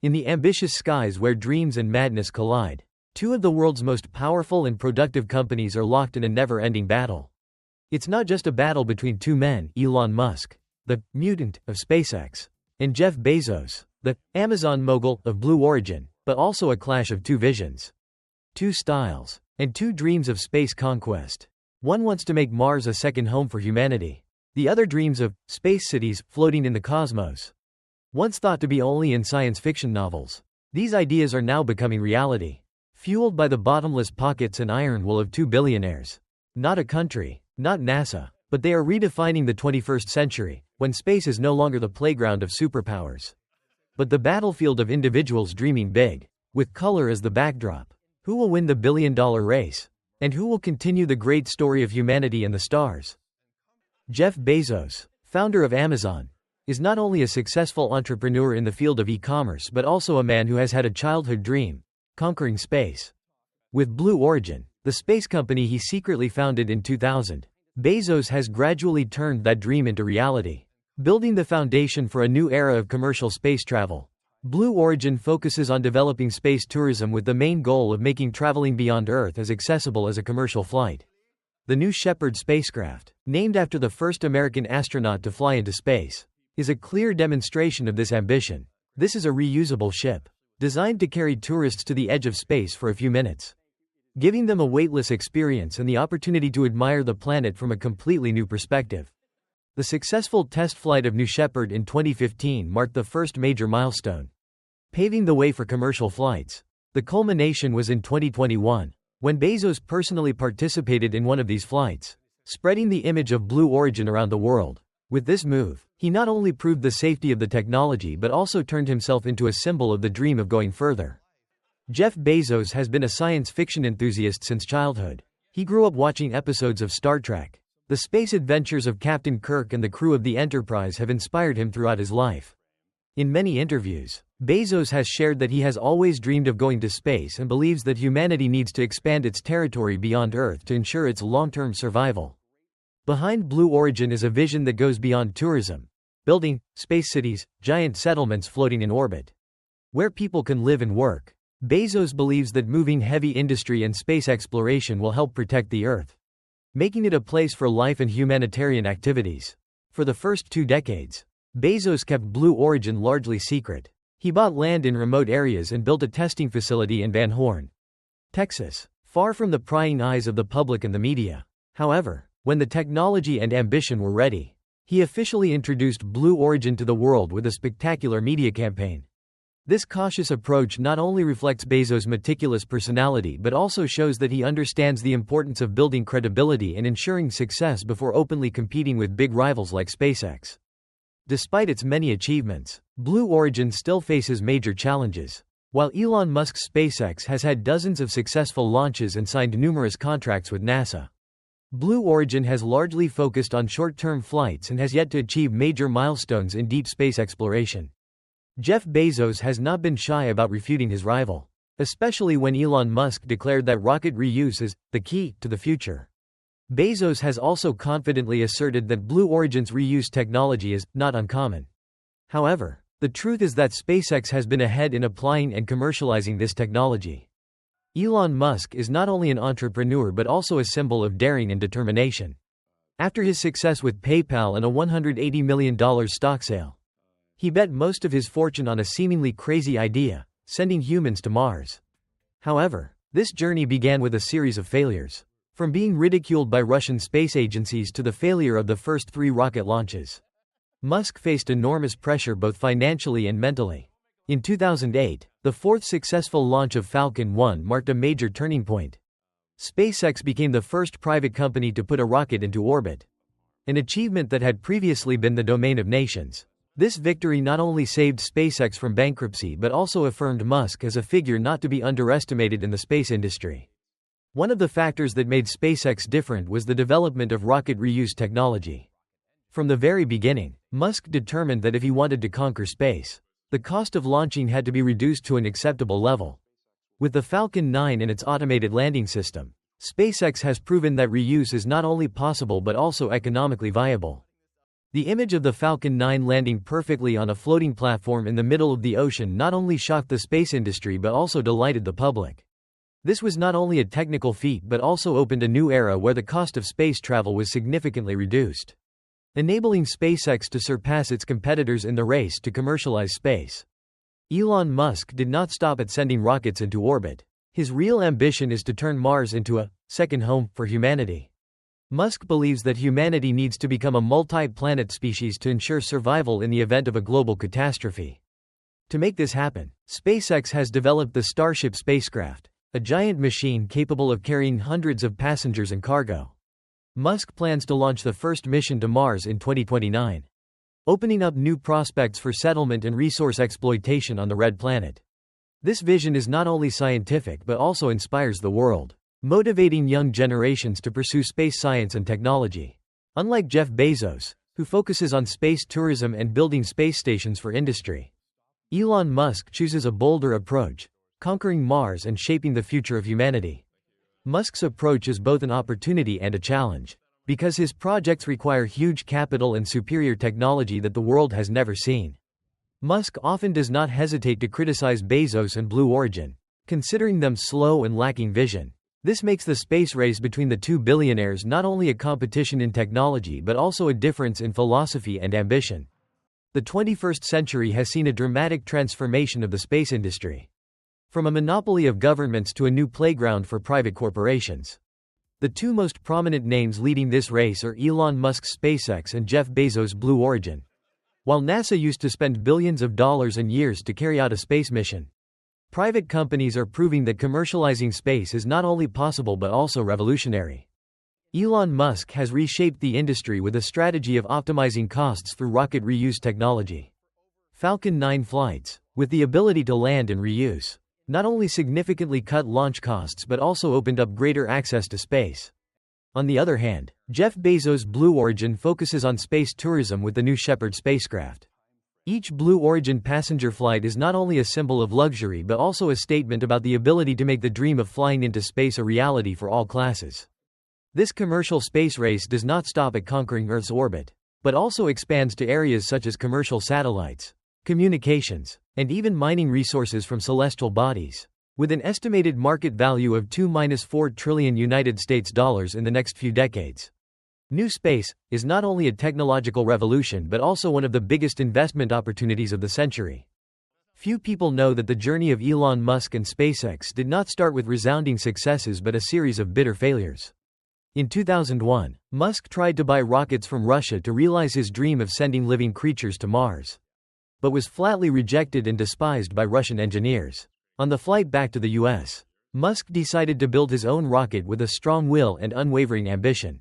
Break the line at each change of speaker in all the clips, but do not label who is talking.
In the ambitious skies where dreams and madness collide, two of the world's most powerful and productive companies are locked in a never-ending battle. It's not just a battle between two men, Elon Musk, the mutant of SpaceX, and Jeff Bezos, the Amazon mogul of Blue Origin, but also a clash of two visions, two styles, and two dreams of space conquest. One wants to make Mars a second home for humanity. The other dreams of space cities floating in the cosmos. Once thought to be only in science fiction novels, these ideas are now becoming reality, fueled by the bottomless pockets and iron will of two billionaires. Not a country, not NASA, but they are redefining the 21st century, when space is no longer the playground of superpowers, but the battlefield of individuals dreaming big, with color as the backdrop. Who will win the billion-dollar race? And who will continue the great story of humanity in the stars? Jeff Bezos, founder of Amazon, is not only a successful entrepreneur in the field of e-commerce but also a man who has had a childhood dream, conquering space. With Blue Origin, the space company he secretly founded in 2000, Bezos has gradually turned that dream into reality, building the foundation for a new era of commercial space travel. Blue Origin focuses on developing space tourism with the main goal of making traveling beyond Earth as accessible as a commercial flight. The New Shepard spacecraft, named after the first American astronaut to fly into space, is a clear demonstration of this ambition. This is a reusable ship, designed to carry tourists to the edge of space for a few minutes, giving them a weightless experience and the opportunity to admire the planet from a completely new perspective. The successful test flight of New Shepard in 2015 marked the first major milestone, paving the way for commercial flights. The culmination was in 2021, when Bezos personally participated in one of these flights, spreading the image of Blue Origin around the world. With this move, he not only proved the safety of the technology but also turned himself into a symbol of the dream of going further. Jeff Bezos has been a science fiction enthusiast since childhood. He grew up watching episodes of Star Trek. The space adventures of Captain Kirk and the crew of the Enterprise have inspired him throughout his life. In many interviews, Bezos has shared that he has always dreamed of going to space and believes that humanity needs to expand its territory beyond Earth to ensure its long-term survival. Behind Blue Origin is a vision that goes beyond tourism, building space cities, giant settlements floating in orbit, where people can live and work. Bezos believes that moving heavy industry and space exploration will help protect the Earth, making it a place for life and humanitarian activities. For the first 2 decades, Bezos kept Blue Origin largely secret. He bought land in remote areas and built a testing facility in Van Horn, Texas, far from the prying eyes of the public and the media. However, when the technology and ambition were ready, he officially introduced Blue Origin to the world with a spectacular media campaign. This cautious approach not only reflects Bezos' meticulous personality but also shows that he understands the importance of building credibility and ensuring success before openly competing with big rivals like SpaceX. Despite its many achievements, Blue Origin still faces major challenges. While Elon Musk's SpaceX has had dozens of successful launches and signed numerous contracts with NASA, Blue Origin has largely focused on short-term flights and has yet to achieve major milestones in deep space exploration. Jeff Bezos has not been shy about refuting his rival, especially when Elon Musk declared that rocket reuse is the key to the future. Bezos has also confidently asserted that Blue Origin's reuse technology is not uncommon. However, the truth is that SpaceX has been ahead in applying and commercializing this technology. Elon Musk is not only an entrepreneur but also a symbol of daring and determination. After his success with PayPal and a $180 million stock sale, he bet most of his fortune on a seemingly crazy idea, sending humans to Mars. However, this journey began with a series of failures. From being ridiculed by Russian space agencies to the failure of the first 3 rocket launches, Musk faced enormous pressure both financially and mentally. In 2008, the 4th successful launch of Falcon 1 marked a major turning point. SpaceX became the first private company to put a rocket into orbit, an achievement that had previously been the domain of nations. This victory not only saved SpaceX from bankruptcy but also affirmed Musk as a figure not to be underestimated in the space industry. One of the factors that made SpaceX different was the development of rocket reuse technology. From the very beginning, Musk determined that if he wanted to conquer space, the cost of launching had to be reduced to an acceptable level. With the Falcon 9 and its automated landing system, SpaceX has proven that reuse is not only possible but also economically viable. The image of the Falcon 9 landing perfectly on a floating platform in the middle of the ocean not only shocked the space industry but also delighted the public. This was not only a technical feat but also opened a new era where the cost of space travel was significantly reduced, enabling SpaceX to surpass its competitors in the race to commercialize space. Elon Musk did not stop at sending rockets into orbit. His real ambition is to turn Mars into a second home for humanity. Musk believes that humanity needs to become a multi-planet species to ensure survival in the event of a global catastrophe. To make this happen, SpaceX has developed the Starship spacecraft, a giant machine capable of carrying hundreds of passengers and cargo. Musk plans to launch the first mission to Mars in 2029, opening up new prospects for settlement and resource exploitation on the Red Planet. This vision is not only scientific but also inspires the world, motivating young generations to pursue space science and technology. Unlike Jeff Bezos, who focuses on space tourism and building space stations for industry, Elon Musk chooses a bolder approach, conquering Mars and shaping the future of humanity. Musk's approach is both an opportunity and a challenge, because his projects require huge capital and superior technology that the world has never seen. Musk often does not hesitate to criticize Bezos and Blue Origin, considering them slow and lacking vision. This makes the space race between the two billionaires not only a competition in technology but also a difference in philosophy and ambition. The 21st century has seen a dramatic transformation of the space industry, from a monopoly of governments to a new playground for private corporations. The two most prominent names leading this race are Elon Musk's SpaceX and Jeff Bezos' Blue Origin. While NASA used to spend billions of dollars and years to carry out a space mission, private companies are proving that commercializing space is not only possible but also revolutionary. Elon Musk has reshaped the industry with a strategy of optimizing costs through rocket reuse technology. Falcon 9 flights, with the ability to land and reuse, not only significantly cut launch costs but also opened up greater access to space. On the other hand, Jeff Bezos' Blue Origin focuses on space tourism with the New Shepard spacecraft. Each Blue Origin passenger flight is not only a symbol of luxury but also a statement about the ability to make the dream of flying into space a reality for all classes. This commercial space race does not stop at conquering Earth's orbit, but also expands to areas such as commercial satellites, communications, and even mining resources from celestial bodies. With an estimated market value of $2–4 trillion in the next few decades, New Space is not only a technological revolution but also one of the biggest investment opportunities of the century. Few people know that the journey of Elon Musk and SpaceX did not start with resounding successes but a series of bitter failures. In 2001, Musk tried to buy rockets from Russia to realize his dream of sending living creatures to Mars, but was flatly rejected and despised by Russian engineers. On the flight back to the US, Musk decided to build his own rocket with a strong will and unwavering ambition.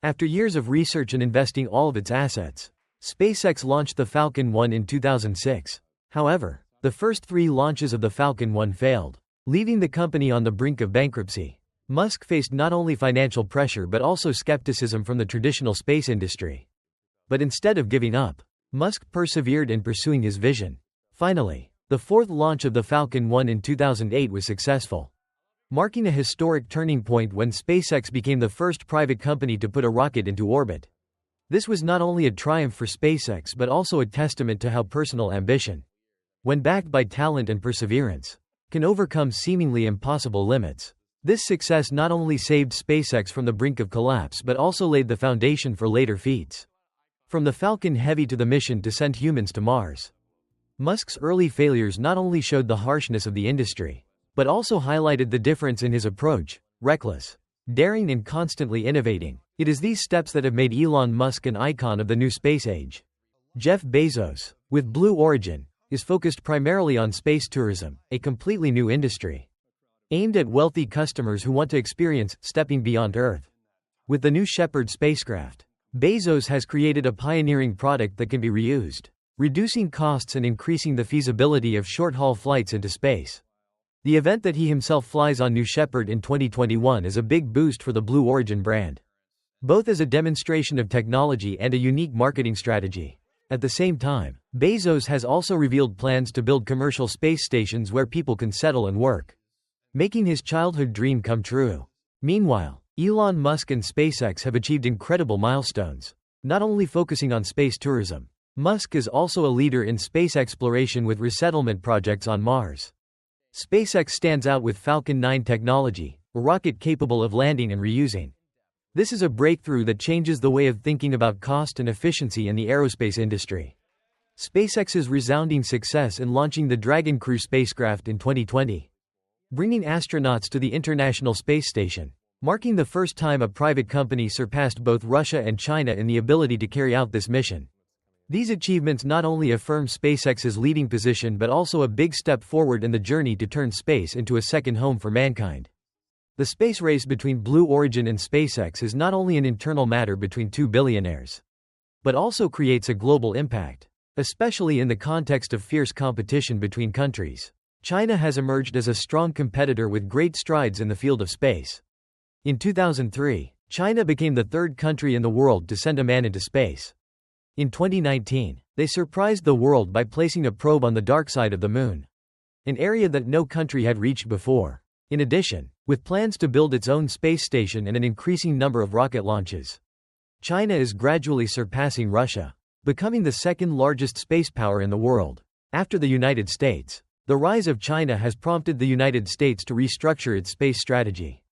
After years of research and investing all of its assets, SpaceX launched the Falcon 1 in 2006. However, the first 3 launches of the Falcon 1 failed, leaving the company on the brink of bankruptcy. Musk faced not only financial pressure but also skepticism from the traditional space industry. But instead of giving up, Musk persevered in pursuing his vision. Finally, the 4th launch of the Falcon 1 in 2008 was successful, marking a historic turning point when SpaceX became the first private company to put a rocket into orbit. This was not only a triumph for SpaceX but also a testament to how personal ambition, when backed by talent and perseverance, can overcome seemingly impossible limits. This success not only saved SpaceX from the brink of collapse but also laid the foundation for later feats. From the Falcon Heavy to the mission to send humans to Mars, Musk's early failures not only showed the harshness of the industry, but also highlighted the difference in his approach: reckless, daring and constantly innovating. It is these steps that have made Elon Musk an icon of the new space age. Jeff Bezos, with Blue Origin, is focused primarily on space tourism, a completely new industry, aimed at wealthy customers who want to experience stepping beyond Earth. With the New Shepard spacecraft, Bezos has created a pioneering product that can be reused, reducing costs and increasing the feasibility of short-haul flights into space. The event that he himself flies on New Shepard in 2021 is a big boost for the Blue Origin brand, both as a demonstration of technology and a unique marketing strategy. At the same time, Bezos has also revealed plans to build commercial space stations where people can settle and work, making his childhood dream come true. Meanwhile, Elon Musk and SpaceX have achieved incredible milestones. Not only focusing on space tourism, Musk is also a leader in space exploration with resettlement projects on Mars. SpaceX stands out with Falcon 9 technology, a rocket capable of landing and reusing. This is a breakthrough that changes the way of thinking about cost and efficiency in the aerospace industry. SpaceX's resounding success in launching the Dragon Crew spacecraft in 2020, bringing astronauts to the International Space Station, marking the first time a private company surpassed both Russia and China in the ability to carry out this mission. These achievements not only affirm SpaceX's leading position but also a big step forward in the journey to turn space into a second home for mankind. The space race between Blue Origin and SpaceX is not only an internal matter between two billionaires, but also creates a global impact, especially in the context of fierce competition between countries. China has emerged as a strong competitor with great strides in the field of space. In 2003, China became the third country in the world to send a man into space. In 2019, they surprised the world by placing a probe on the dark side of the moon, an area that no country had reached before. In addition, with plans to build its own space station and an increasing number of rocket launches, China is gradually surpassing Russia, becoming the second largest space power in the world, after the United States. The rise of China has prompted the United States to restructure its space strategy.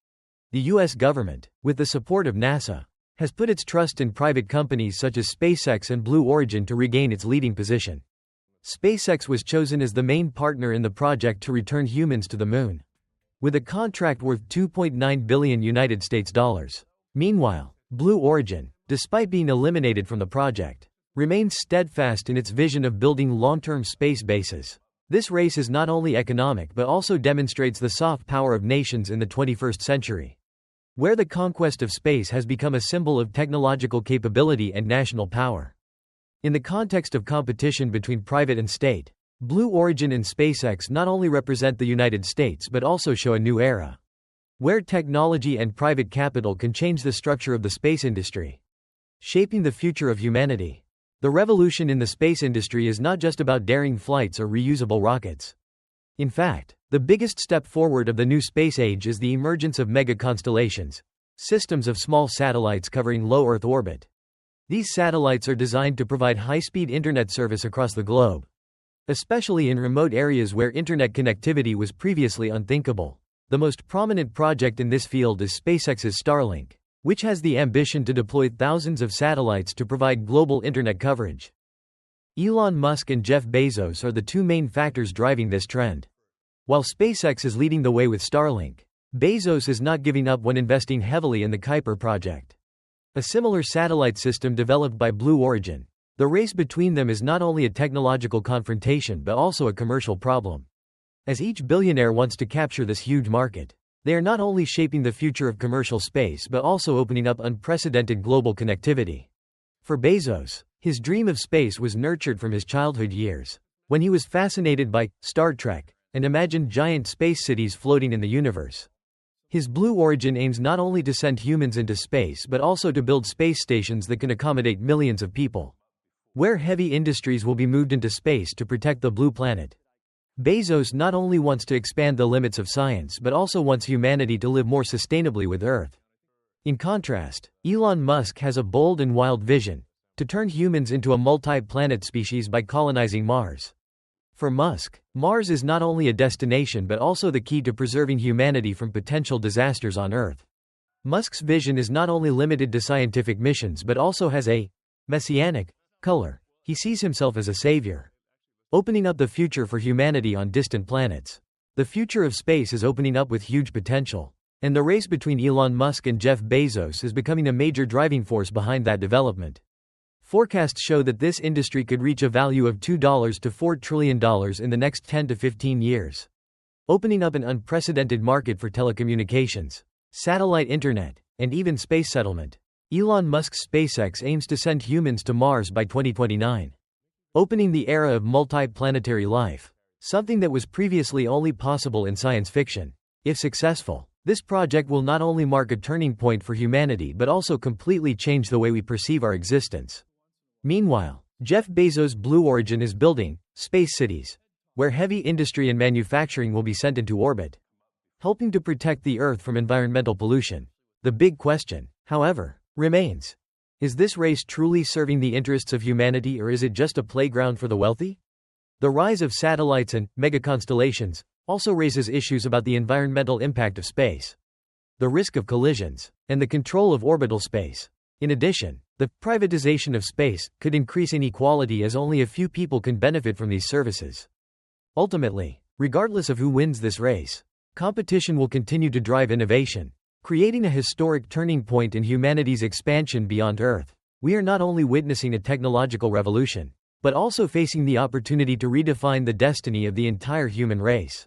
The U.S. government, with the support of NASA, has put its trust in private companies such as SpaceX and Blue Origin to regain its leading position. SpaceX was chosen as the main partner in the project to return humans to the moon, with a contract worth $2.9 billion United States dollars. Meanwhile, Blue Origin, despite being eliminated from the project, remains steadfast in its vision of building long-term space bases. This race is not only economic but also demonstrates the soft power of nations in the 21st century, where the conquest of space has become a symbol of technological capability and national power. In the context of competition between private and state, Blue Origin and SpaceX not only represent the United States but also show a new era, where technology and private capital can change the structure of the space industry, shaping the future of humanity. The revolution in the space industry is not just about daring flights or reusable rockets. In fact, the biggest step forward of the new space age is the emergence of mega-constellations, systems of small satellites covering low Earth orbit. These satellites are designed to provide high-speed internet service across the globe, especially in remote areas where internet connectivity was previously unthinkable. The most prominent project in this field is SpaceX's Starlink, which has the ambition to deploy thousands of satellites to provide global internet coverage. Elon Musk and Jeff Bezos are the two main factors driving this trend. While SpaceX is leading the way with Starlink, Bezos is not giving up when investing heavily in the Kuiper project, a similar satellite system developed by Blue Origin. The race between them is not only a technological confrontation but also a commercial problem, as each billionaire wants to capture this huge market. They are not only shaping the future of commercial space but also opening up unprecedented global connectivity. For Bezos, his dream of space was nurtured from his childhood years, when he was fascinated by Star Trek and imagined giant space cities floating in the universe. His Blue Origin aims not only to send humans into space but also to build space stations that can accommodate millions of people, where heavy industries will be moved into space to protect the blue planet. Bezos not only wants to expand the limits of science but also wants humanity to live more sustainably with Earth. In contrast, Elon Musk has a bold and wild vision to turn humans into a multi-planet species by colonizing Mars. For Musk, Mars is not only a destination but also the key to preserving humanity from potential disasters on Earth. Musk's vision is not only limited to scientific missions but also has a messianic color. He sees himself as a savior, opening up the future for humanity on distant planets. The future of space is opening up with huge potential, and the race between Elon Musk and Jeff Bezos is becoming a major driving force behind that development. Forecasts show that this industry could reach a value of $2 to $4 trillion in the next 10 to 15 years, opening up an unprecedented market for telecommunications, satellite internet, and even space settlement. Elon Musk's SpaceX aims to send humans to Mars by 2029, opening the era of multi-planetary life, something that was previously only possible in science fiction. If successful, this project will not only mark a turning point for humanity but also completely change the way we perceive our existence. Meanwhile, Jeff Bezos' Blue Origin is building space cities, where heavy industry and manufacturing will be sent into orbit, helping to protect the Earth from environmental pollution. The big question, however, remains: Is this race truly serving the interests of humanity, or is it just a playground for the wealthy? The rise of satellites and megaconstellations also raises issues about the environmental impact of space, the risk of collisions, and the control of orbital space. In addition, the privatization of space could increase inequality, as only a few people can benefit from these services. Ultimately, regardless of who wins this race, competition will continue to drive innovation, creating a historic turning point in humanity's expansion beyond Earth. We are not only witnessing a technological revolution, but also facing the opportunity to redefine the destiny of the entire human race.